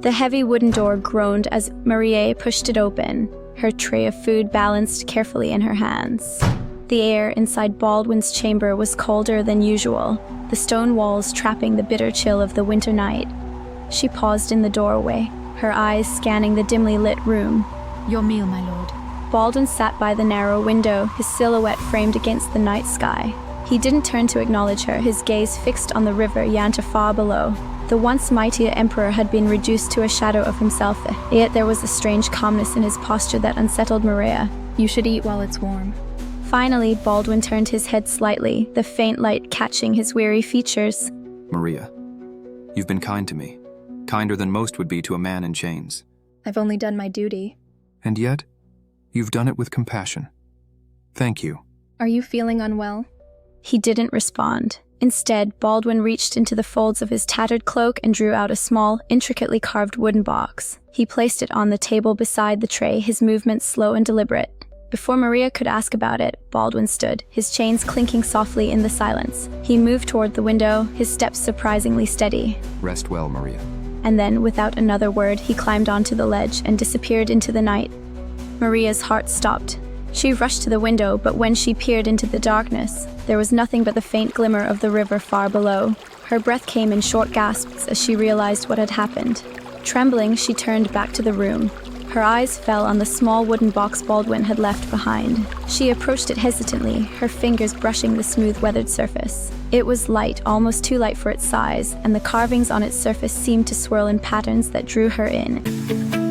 The heavy wooden door groaned as Maria pushed it open, her tray of food balanced carefully in her hands. The air inside Baldwin's chamber was colder than usual, the stone walls trapping the bitter chill of the winter night. She paused in the doorway, her eyes scanning the dimly lit room. Your meal, my lord. Baldwin sat by the narrow window, his silhouette framed against the night sky. He didn't turn to acknowledge her, his gaze fixed on the river Yanta far below. The once mighty emperor had been reduced to a shadow of himself, yet there was a strange calmness in his posture that unsettled Maria. You should eat while it's warm. Finally, Baldwin turned his head slightly, the faint light catching his weary features. Maria, you've been kind to me, kinder than most would be to a man in chains. I've only done my duty. And yet, you've done it with compassion. Thank you. Are you feeling unwell? He didn't respond. Instead, Baldwin reached into the folds of his tattered cloak and drew out a small, intricately carved wooden box. He placed it on the table beside the tray, his movements slow and deliberate. Before Maria could ask about it, Baldwin stood, his chains clinking softly in the silence. He moved toward the window, his steps surprisingly steady. Rest well, Maria. And then, without another word, he climbed onto the ledge and disappeared into the night. Maria's heart stopped. She rushed to the window, but when she peered into the darkness, there was nothing but the faint glimmer of the river far below. Her breath came in short gasps as she realized what had happened. Trembling, she turned back to the room. Her eyes fell on the small wooden box Baldwin had left behind. She approached it hesitantly, her fingers brushing the smooth, weathered surface. It was light, almost too light for its size, and the carvings on its surface seemed to swirl in patterns that drew her in.